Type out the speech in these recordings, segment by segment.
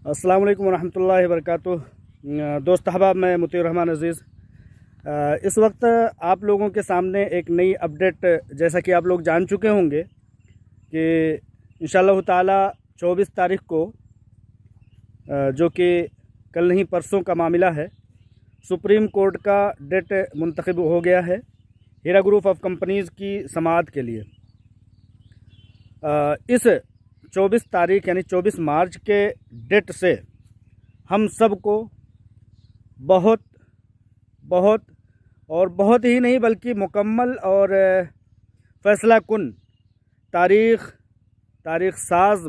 अस्सलाम वालेकुम रहमतुल्लाहि व बरकातुहू। दोस्त अहबाब, मैं मुतीउर रहमान अज़ीज़ इस वक्त आप लोगों के सामने एक नई अपडेट, जैसा कि आप लोग जान चुके होंगे कि इंशाअल्लाह ताला 24 तारीख को जो कि कल नहीं परसों का मामला है, सुप्रीम कोर्ट का डेट मुंतखब हो गया है हीरा ग्रुप ऑफ कंपनीज़ की समाअत के लिए। इस 24 तारीख यानी 24 मार्च के डेट से हम सबको बहुत बहुत और बहुत ही नहीं बल्कि मुकम्मल और फ़ैसला कुन तारीख़ साज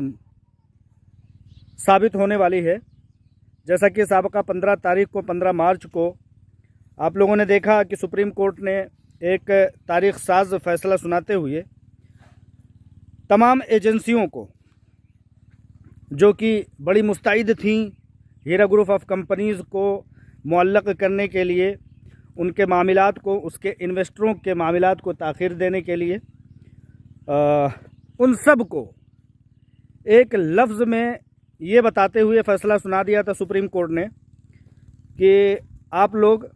साबित होने वाली है। जैसा कि साबका 15 मार्च को आप लोगों ने देखा कि सुप्रीम कोर्ट ने एक तारीख़ साज फ़ैसला सुनाते हुए तमाम एजेंसियों को, जो कि बड़ी मुस्तैद थीं हीरा ग्रुप ऑफ कंपनीज़ को मुअल्लक़ करने के लिए, उनके मामलात को, उसके इन्वेस्टरों के मामलात को ताख़ीर देने के लिए, उन सब को एक लफ्ज़ में ये बताते हुए फ़ैसला सुना दिया था सुप्रीम कोर्ट ने कि आप लोग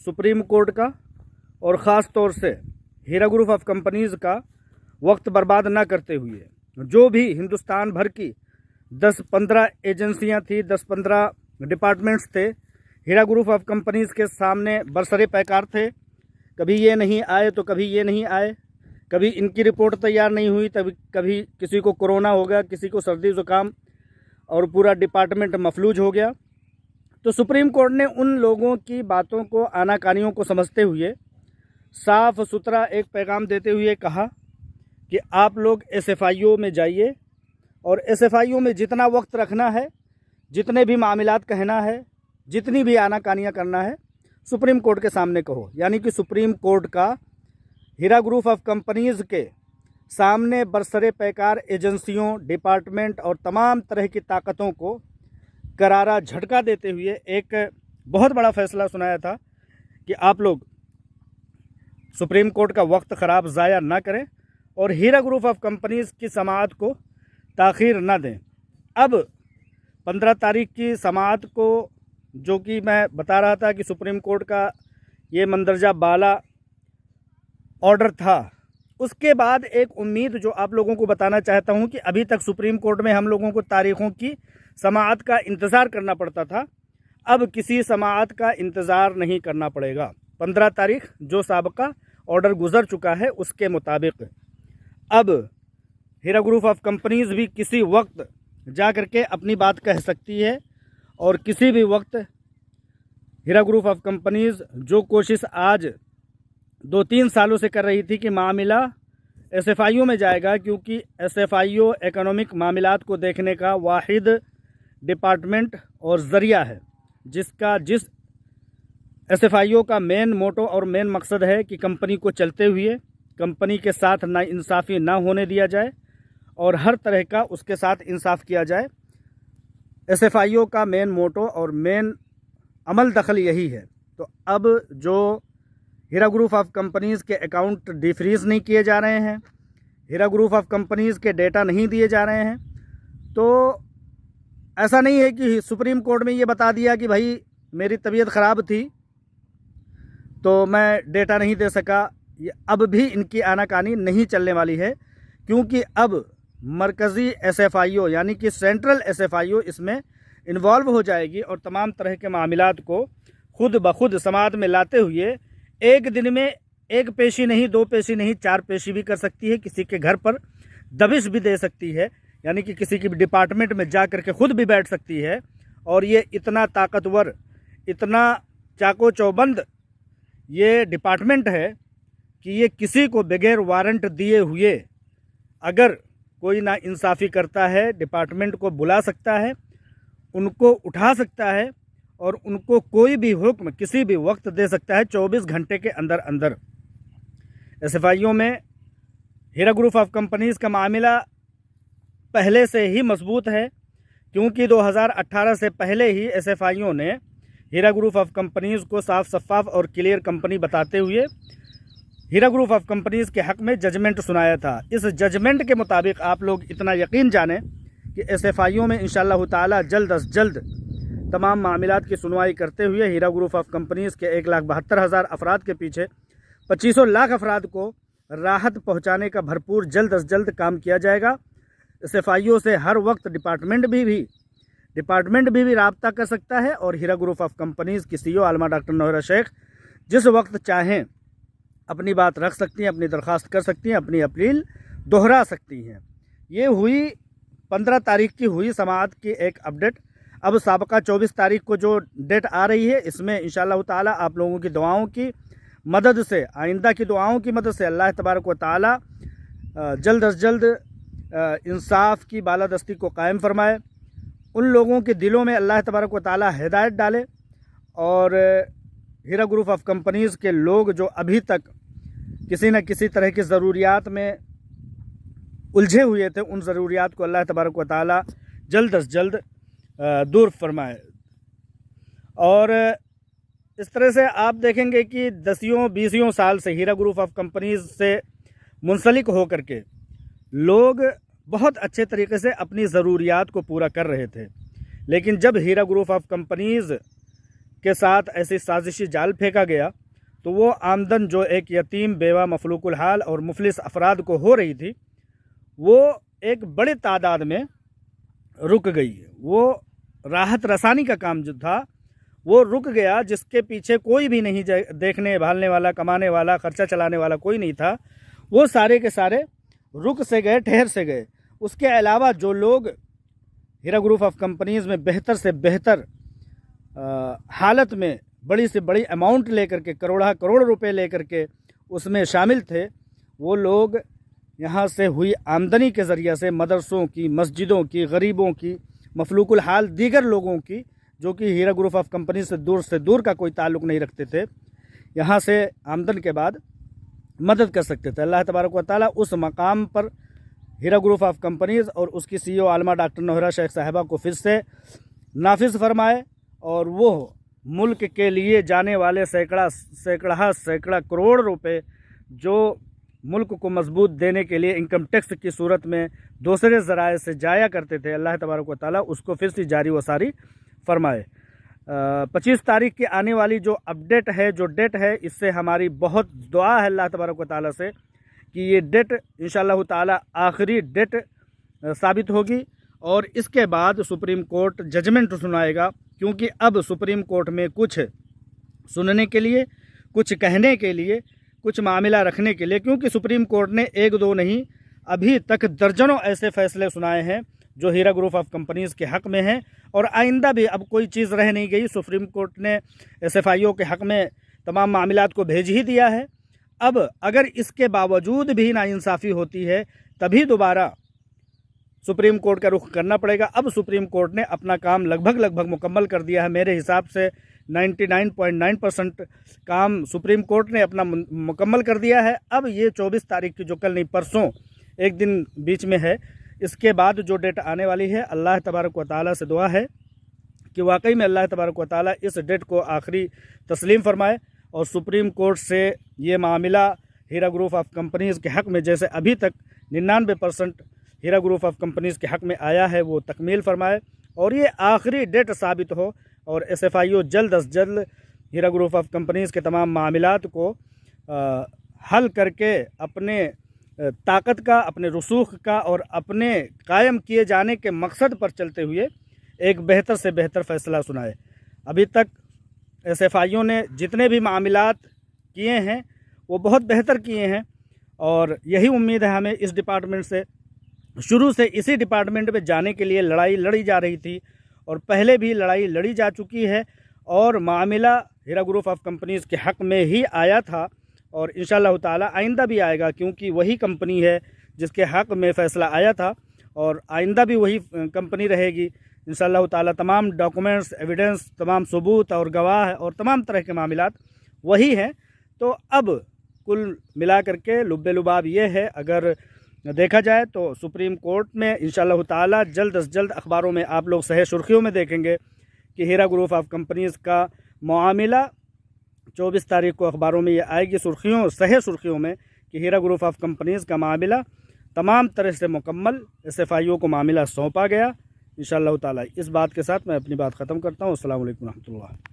सुप्रीम कोर्ट का और ख़ास तौर से हीरा ग्रुप ऑफ कंपनीज़ का वक्त बर्बाद ना करते हुए, जो भी हिंदुस्तान भर की 10-15 एजेंसियां थी, 10-15 डिपार्टमेंट्स थे, हीरा ग्रुप ऑफ कंपनीज़ के सामने बरसरे पैकार थे। कभी ये नहीं आए तो कभी ये नहीं आए, कभी इनकी रिपोर्ट तैयार नहीं हुई, तभी कभी किसी को कोरोना हो गया, किसी को सर्दी ज़ुकाम और पूरा डिपार्टमेंट मफलूज हो गया। तो सुप्रीम कोर्ट ने उन लोगों की बातों को, आनाकानियों को समझते हुए साफ़ सुथरा एक पैगाम देते हुए कहा कि आप लोग SFIO में जाइए और SFIO में जितना वक्त रखना है, जितने भी मामलात कहना है, जितनी भी आनाकानियाँ करना है, सुप्रीम कोर्ट के सामने कहो। यानी कि सुप्रीम कोर्ट का हीरा ग्रुप ऑफ कंपनीज़ के सामने बरसरे पैकार एजेंसियों, डिपार्टमेंट और तमाम तरह की ताकतों को करारा झटका देते हुए एक बहुत बड़ा फ़ैसला सुनाया था कि आप लोग सुप्रीम कोर्ट का वक्त ख़राब ज़ाया ना करें और हीरा ग्रुप ऑफ कंपनीज़ की समाअत को ताख़ीर ना दें। अब 15 तारीख की समाअत को, जो कि मैं बता रहा था कि सुप्रीम कोर्ट का ये मंदरजा बाला ऑर्डर था, उसके बाद एक उम्मीद जो आप लोगों को बताना चाहता हूं कि अभी तक सुप्रीम कोर्ट में हम लोगों को तारीख़ों की समाअत का इंतज़ार करना पड़ता था। अब किसी समाअत का इंतज़ार नहीं करना पड़ेगा। 15 तारीख जो साबका ऑर्डर गुज़र चुका है उसके मुताबिक अब हीरा ग्रुप ऑफ कंपनीज़ भी किसी वक्त जा कर के अपनी बात कह सकती है और किसी भी वक्त हीरा ग्रुप ऑफ कंपनीज़ जो कोशिश आज 2-3 सालों से कर रही थी कि मामला SFIO में जाएगा, क्योंकि SFIO इकोनॉमिक मामलात को देखने का वाहिद डिपार्टमेंट और ज़रिया है, जिस SFIO का मेन मोटो और मेन मकसद है कि कंपनी को चलते हुए कंपनी के साथ नाइंसाफ़ी ना होने दिया जाए और हर तरह का उसके साथ इंसाफ किया जाए। SFIO का मेन मोटो और मेन अमल दखल यही है। तो अब जो हीरा ग्रुप ऑफ कंपनीज़ के अकाउंट डिफ्रीज़ नहीं किए जा रहे हैं, हीरा ग्रुप ऑफ कंपनीज़ के डेटा नहीं दिए जा रहे हैं, तो ऐसा नहीं है कि सुप्रीम कोर्ट में ये बता दिया कि भाई मेरी तबीयत ख़राब थी तो मैं डेटा नहीं दे सका। ये अब भी इनकी आनाकानी नहीं चलने वाली है, क्योंकि अब मरकज़ी SFIO यानी कि सेंट्रल SFIO इसमें इन्वॉल्व हो जाएगी और तमाम तरह के मामलात को खुद ब खुद समाअत में लाते हुए एक दिन में एक पेशी नहीं, 2 पेशी नहीं, 4 पेशी भी कर सकती है। किसी के घर पर दबिश भी दे सकती है, यानी कि किसी की डिपार्टमेंट में जा कर के खुद भी बैठ सकती है। और ये इतना ताकतवर, इतना चाको चौबंद ये डिपार्टमेंट है कि ये किसी को बगैर वारंट दिए हुए अगर कोई नाइंसाफ़ी करता है, डिपार्टमेंट को बुला सकता है, उनको उठा सकता है और उनको कोई भी हुक्म किसी भी वक्त दे सकता है 24 घंटे के अंदर अंदर। SFIO में हीरा ग्रुप ऑफ कंपनीज़ का मामला पहले से ही मजबूत है, क्योंकि 2018 से पहले ही SFIO ने हीरा ग्रुप ऑफ कंपनीज़ को साफ शफाफ और क्लियर कंपनी बताते हुए हीरा ग्रुप ऑफ कंपनीज़ के हक़ में जजमेंट सुनाया था। इस जजमेंट के मुताबिक आप लोग इतना यकीन जानें कि SFIO में इंशाअल्लाह ताला जल्द अज जल्द तमाम मामलात की सुनवाई करते हुए हीरा ग्रुप ऑफ कंपनीज़ के 1,72,000 अफराद के पीछे 25 लाख अफराद को राहत पहुंचाने का भरपूर जल्द अज जल्द काम किया जाएगा। SFIO से हर वक्त डिपार्टमेंट भी राब्ता कर सकता है और हीरा ग्रुप ऑफ कंपनीज़ की CEO आलमा डॉक्टर नौहरा शेख जिस वक्त चाहें अपनी बात रख सकती हैं, अपनी दरख्वास्त कर सकती हैं, अपनी अपील दोहरा सकती हैं। ये हुई 15 तारीख की हुई समाअत की एक अपडेट। अब साबका 24 तारीख को जो डेट आ रही है, इसमें इंशाअल्लाह ताला आप लोगों की दुआओं की मदद से, आइंदा की दुआओं की मदद से अल्लाह तबारक व ताला जल्द अज जल्द इंसाफ की बालादस्ती को कायम फरमाए। उन लोगों के दिलों में अल्लाह तबारक व ताला हिदायत डाले और हीरा ग्रुप ऑफ कंपनीज़ के लोग जो अभी तक किसी न किसी तरह की ज़रूरियात में उलझे हुए थे, उन ज़रूरियात को अल्लाह तबारक व ताला जल्द अज जल्द दूर फरमाए। और इस तरह से आप देखेंगे कि 10-20 साल से हीरा ग्रुप ऑफ कंपनीज़ से मुंसलिक होकर के लोग बहुत अच्छे तरीके से अपनी ज़रूरियात को पूरा कर रहे थे, लेकिन जब हीरा ग्रुप ऑफ कंपनीज़ के साथ ऐसी साजिशी जाल फेंका गया तो वो आमदन जो एक यतीम, बेवा, मफलूकुल हाल और मुफलिस अफराद को हो रही थी, वो एक बड़ी तादाद में रुक गई। वो राहत रसानी का काम जो था वो रुक गया, जिसके पीछे कोई भी नहीं देखने भालने वाला, कमाने वाला, खर्चा चलाने वाला कोई नहीं था। वो सारे के सारे रुक से गए, ठहर से गए। उसके अलावा जो लोग हीरा ग्रुप ऑफ कंपनीज़ में बेहतर से बेहतर हालत में बड़ी से बड़ी अमाउंट लेकर के, करोड़ रुपए लेकर के उसमें शामिल थे, वो लोग यहाँ से हुई आमदनी के ज़रिए से मदरसों की, मस्जिदों की, गरीबों की, मफलूकुल हाल दीगर लोगों की जो कि हीरा ग्रुप ऑफ कंपनी से दूर का कोई ताल्लुक़ नहीं रखते थे, यहाँ से आमदन के बाद मदद कर सकते थे। अल्लाह तबारक व ताला उस मकाम पर हीरा ग्रुप ऑफ कंपनीज़ और उसकी CEO आलमा डॉक्टर नौहरा शेख साहिबा को फिर से नाफिज फरमाए और वो मुल्क के लिए जाने वाले सैकड़ा करोड़ रुपए जो मुल्क को मजबूत देने के लिए इनकम टैक्स की सूरत में दूसरे ज़राए से जाया करते थे, अल्लाह तबारक व ताला उसको फिर से जारी व सारी फरमाए। 25 तारीख की आने वाली जो अपडेट है, जो डेट है, इससे हमारी बहुत दुआ है अल्लाह तबारक व ताला से कि ये डेट इंशाअल्लाह ताला आखिरी डेट साबित होगी और इसके बाद सुप्रीम कोर्ट जजमेंट सुनाएगा, क्योंकि अब सुप्रीम कोर्ट में कुछ सुनने के लिए, कुछ कहने के लिए, कुछ मामला रखने के लिए, क्योंकि सुप्रीम कोर्ट ने 1-2 नहीं अभी तक दर्जनों ऐसे फैसले सुनाए हैं जो हीरा ग्रुप ऑफ कंपनीज़ के हक़ में हैं और आइंदा भी अब कोई चीज़ रह नहीं गई। सुप्रीम कोर्ट ने SFIO के हक़ में तमाम मामलात को भेज ही दिया है। अब अगर इसके बावजूद भी नाइंसाफ़ी होती है तभी दोबारा सुप्रीम कोर्ट का रुख करना पड़ेगा। अब सुप्रीम कोर्ट ने अपना काम लगभग मुकम्मल कर दिया है। मेरे हिसाब से 99.9% काम सुप्रीम कोर्ट ने अपना मुकम्मल कर दिया है। अब ये 24 तारीख की जो कल नहीं परसों एक दिन बीच में है, इसके बाद जो डेट आने वाली है, अल्लाह तबारक व ताला से दुआ है कि वाकई में अल्लाह तबारक व ताला इस डेट को आखिरी तस्लीम फरमाए और सुप्रीम कोर्ट से ये मामला हीरा ग्रुप ऑफ कंपनीज़ के हक़ में, जैसे अभी तक 99% हीरा ग्रुप ऑफ कंपनीज़ के हक़ में आया है, वो तकमील फरमाए और ये आखिरी डेट साबित हो और SFIO जल्द अज जल्द हीरा ग्रुप ऑफ कंपनीज़ के तमाम मामलात को हल करके अपने ताकत का, अपने रसूख का और अपने कायम किए जाने के मकसद पर चलते हुए एक बेहतर से बेहतर फ़ैसला सुनाए। अभी तक SFIO ने जितने भी मामलात किए हैं वो बहुत बेहतर किए हैं और यही उम्मीद है हमें इस डिपार्टमेंट से। शुरू से इसी डिपार्टमेंट में जाने के लिए लड़ाई लड़ी जा रही थी और पहले भी लड़ाई लड़ी जा चुकी है और मामला हीरा ग्रुप ऑफ कंपनीज़ के हक़ में ही आया था और इंशाअल्लाह ताला आइंदा भी आएगा, क्योंकि वही कंपनी है जिसके हक़ में फ़ैसला आया था और आइंदा भी वही कंपनी रहेगी इंशाअल्लाह ताला। तमाम डॉक्यूमेंट्स, एविडेंस, तमाम सबूत और गवाह और तमाम तरह के मामलात वही हैं। तो अब कुल मिला करके लुब्बे लुबाब ये है, अगर देखा जाए तो सुप्रीम कोर्ट में इंशाअल्लाह ताला जल्द अज जल्द अखबारों में आप लोग सहे सुर्खियों में देखेंगे कि हीरा ग्रुप ऑफ कंपनीज़ का मामला 24 तारीख को अखबारों में ये आएगी सहे सुर्खियों में कि हीरा ग्रुप ऑफ कंपनीज़ का मामला तमाम तरह से मुकम्मल SFIO को मामला सौंपा गया। इंशाअल्लाह ताला इस बात के साथ मैं अपनी बात ख़त्म करता हूँ। अस्सलाम वालेकुम रहमतुल्लाह।